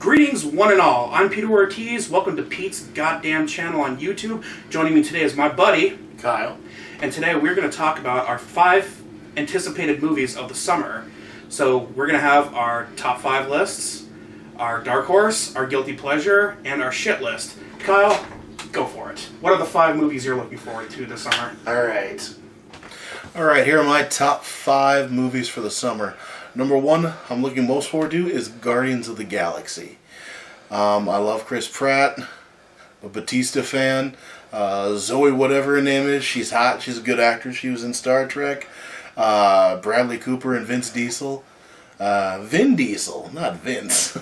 Greetings, one and all. I'm Peter Ortiz. Welcome to Pete's Goddamn Channel on YouTube. Joining me today is my buddy, Kyle. And today we're going to talk about our 5 anticipated movies of the summer. So we're going to have our top 5 lists, our dark horse, our guilty pleasure, and our shit list. Kyle, go for it. What are the 5 movies you're looking forward to this summer? Alright, here are my top 5 movies for the summer. Number 1 I'm looking most forward to is Guardians of the Galaxy. I love Chris Pratt. I'm a Batista fan. Zoe, whatever her name is, she's hot. She's a good actress. She was in Star Trek. Bradley Cooper and Vin Diesel, not Vince.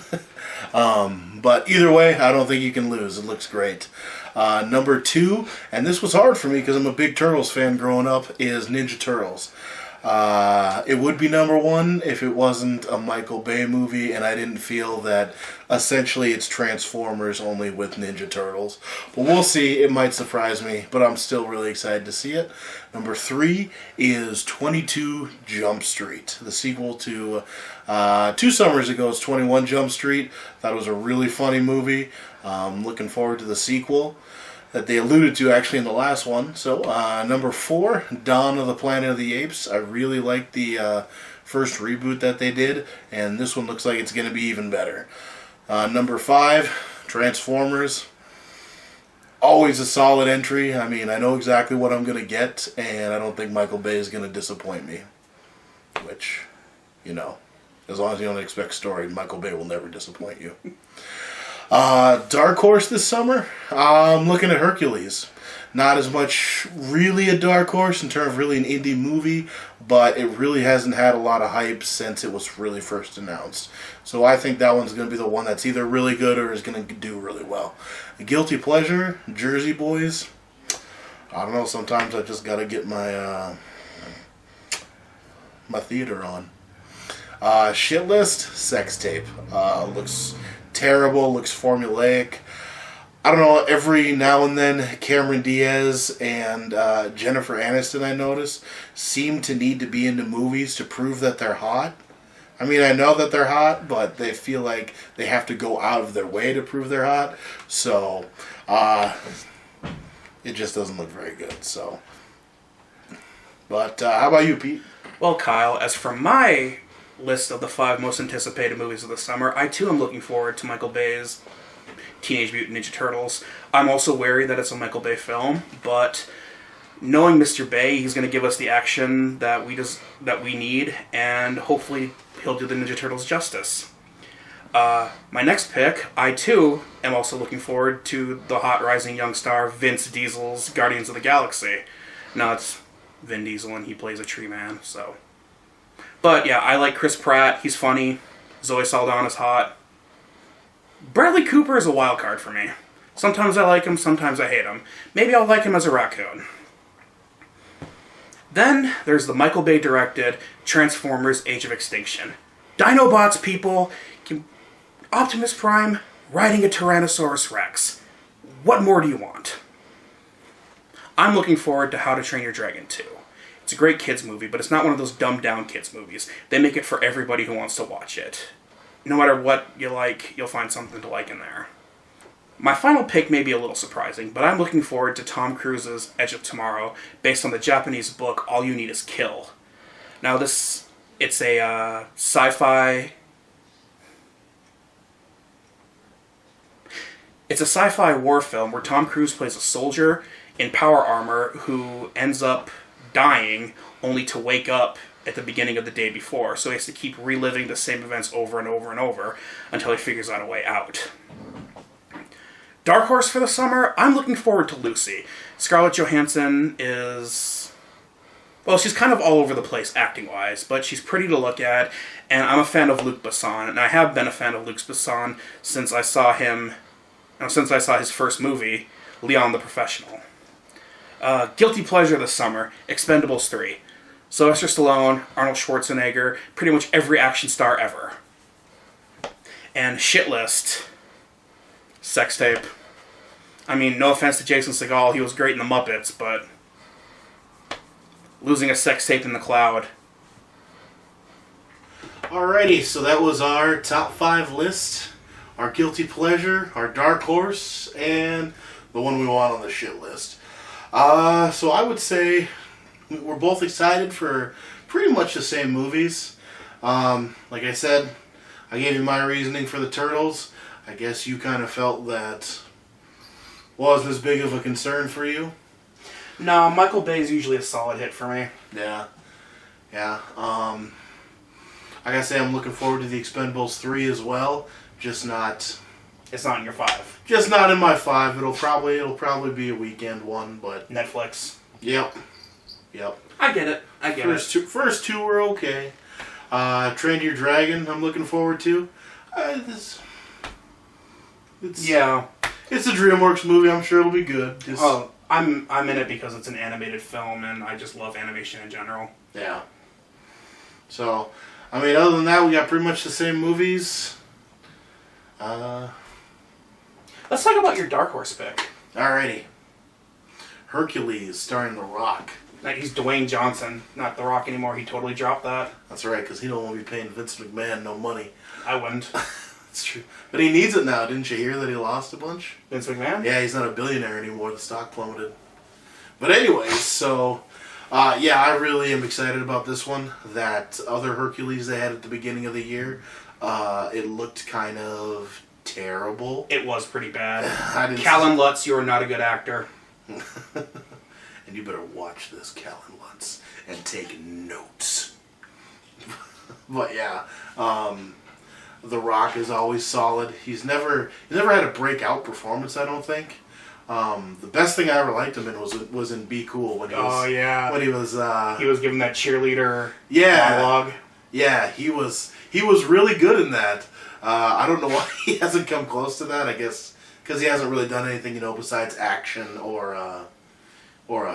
But either way, I don't think you can lose. It looks great. Number 2, and this was hard for me because I'm a big Turtles fan growing up, is Ninja Turtles. It would be number 1 if it wasn't a Michael Bay movie and I didn't feel that essentially it's Transformers only with Ninja Turtles. But we'll see. It might surprise me, but I'm still really excited to see it. Number 3 is 22 Jump Street, the sequel to 2 summers ago's 21 Jump Street. Thought it was a really funny movie. Looking forward to the sequel that they alluded to actually in the last one. So, number 4, Dawn of the Planet of the Apes. I really liked the first reboot that they did, and this one looks like it's going to be even better. Number 5, Transformers. Always a solid entry. I mean, I know exactly what I'm going to get, and I don't think Michael Bay is going to disappoint me. Which, you know, as long as you don't expect story, Michael Bay will never disappoint you. Dark horse this summer, I'm looking at Hercules. Not as much really a dark horse in terms of really an indie movie, but it really hasn't had a lot of hype since it was really first announced. So I think that one's going to be the one that's either really good or is going to do really well. A guilty pleasure, Jersey Boys. I don't know, sometimes I just got to get my my theater on. Shit list, Sex Tape. Looks terrible, looks formulaic. I don't know, every now and then Cameron Diaz and Jennifer Aniston, I notice, seem to need to be into movies to prove that they're hot. I mean, I know that they're hot, but they feel like they have to go out of their way to prove they're hot. So, it just doesn't look very good. So, but how about you, Pete? Well, Kyle, as for my list of the 5 most anticipated movies of the summer, I too am looking forward to Michael Bay's Teenage Mutant Ninja Turtles. I'm also wary that it's a Michael Bay film, but knowing Mr. Bay, he's going to give us the action that we need, and hopefully he'll do the Ninja Turtles justice. My next pick, I too am also looking forward to the hot rising young star Vince Diesel's Guardians of the Galaxy. Now it's Vin Diesel and he plays a tree man, so. But yeah, I like Chris Pratt. He's funny. Zoe Saldana's hot. Bradley Cooper is a wild card for me. Sometimes I like him, sometimes I hate him. Maybe I'll like him as a raccoon. Then there's the Michael Bay directed Transformers: Age of Extinction. Dinobots, people. Optimus Prime riding a Tyrannosaurus Rex. What more do you want? I'm looking forward to How to Train Your Dragon 2. It's a great kids movie, but it's not one of those dumbed-down kids movies. They make it for everybody who wants to watch it. No matter what you like, you'll find something to like in there. My final pick may be a little surprising, but I'm looking forward to Tom Cruise's Edge of Tomorrow, based on the Japanese book All You Need Is Kill. Now it's a sci-fi... It's a sci-fi war film where Tom Cruise plays a soldier in power armor who ends up dying only to wake up at the beginning of the day before. So he has to keep reliving the same events over and over and over until he figures out a way out. Dark horse for the summer, I'm looking forward to Lucy. Scarlett Johansson is... well, she's kind of all over the place acting-wise, but she's pretty to look at, and I'm a fan of Luc Besson, and I have been a fan of Luc Besson since I saw his first movie, Leon the Professional. Guilty pleasure this summer, Expendables 3. Sylvester Stallone, Arnold Schwarzenegger, pretty much every action star ever. And shit list, Sex Tape. I mean, no offense to Jason Segel, he was great in The Muppets, but losing a sex tape in the cloud. Alrighty, so that was our top 5 list our guilty pleasure, our dark horse, and the one we want on the shit list. So I would say we're both excited for pretty much the same movies. Like I said, I gave you my reasoning for the Turtles. I guess you kind of felt that wasn't as big of a concern for you. No, Michael Bay is usually a solid hit for me. Yeah. Yeah. Like I say, I'm looking forward to the Expendables 3 as well. Just not It's not in your 5. Just not in my 5. It'll probably be a weekend one, but Netflix. Yep. I get it. First two were okay. Train Your Dragon, I'm looking forward to. It's a DreamWorks movie. I'm sure it'll be good. I'm in it because it's an animated film, and I just love animation in general. Yeah. So, I mean, other than that, we got pretty much the same movies. Let's talk about your Dark Horse pick. Alrighty. Hercules, starring The Rock. He's Dwayne Johnson, not The Rock anymore. He totally dropped that. That's right, because he don't want to be paying Vince McMahon no money. I wouldn't. That's true. But he needs it now. Didn't you hear that he lost a bunch? Vince McMahon? Yeah, he's not a billionaire anymore. The stock plummeted. But anyways, so... I really am excited about this one. That other Hercules they had at the beginning of the year, it looked kind of terrible. It was pretty bad. Callum Lutz, you're not a good actor. And you better watch this, Callum Lutz, and take notes. But yeah, The Rock is always solid. He's never had a breakout performance, I don't think. The best thing I ever liked him in was in Be Cool when he was when he was giving that cheerleader monologue. Yeah, he was really good in that. I don't know why he hasn't come close to that. I guess because he hasn't really done anything besides action or a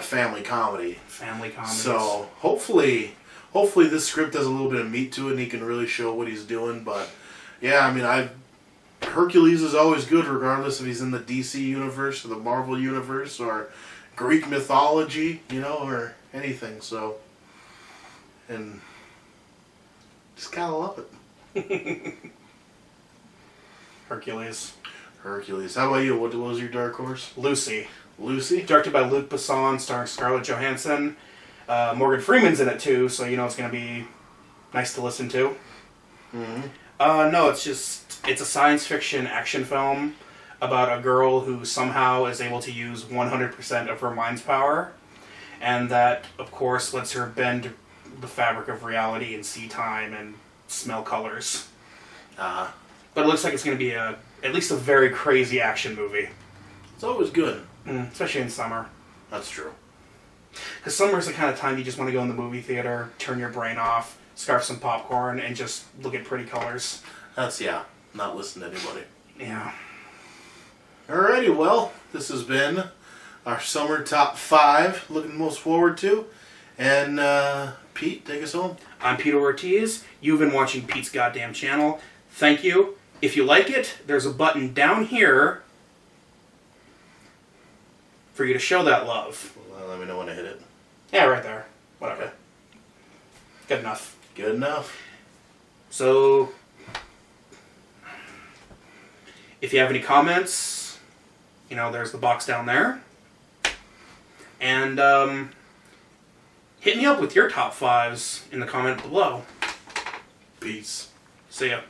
family comedy. Family comedy. So hopefully this script has a little bit of meat to it and he can really show what he's doing. But yeah, I mean Hercules is always good regardless if he's in the DC universe or the Marvel universe or Greek mythology, or anything. So, and just kind of love it. Hercules. How about you? What was your dark horse? Lucy. Directed by Luc Besson, starring Scarlett Johansson. Morgan Freeman's in it too, so it's going to be nice to listen to. Mm-hmm. No, it's a science fiction action film about a girl who somehow is able to use 100% of her mind's power, and that, of course, lets her bend the fabric of reality and see time and smell colors. But it looks like it's going to be at least a very crazy action movie. It's always good. Especially in summer. That's true. Because summer is the kind of time you just want to go in the movie theater, turn your brain off, scarf some popcorn, and just look at pretty colors. Not listen to anybody. Yeah. Alrighty, well, this has been our summer top 5, looking most forward to. And Pete, take us home. I'm Peter Ortiz. You've been watching Pete's Goddamn Channel. Thank you. If you like it, there's a button down here for you to show that love. Well, let me know when to hit it. Yeah, right there. Whatever. Okay. Good enough. So, if you have any comments, there's the box down there. And hit me up with your top 5s in the comment below. Peace. See ya.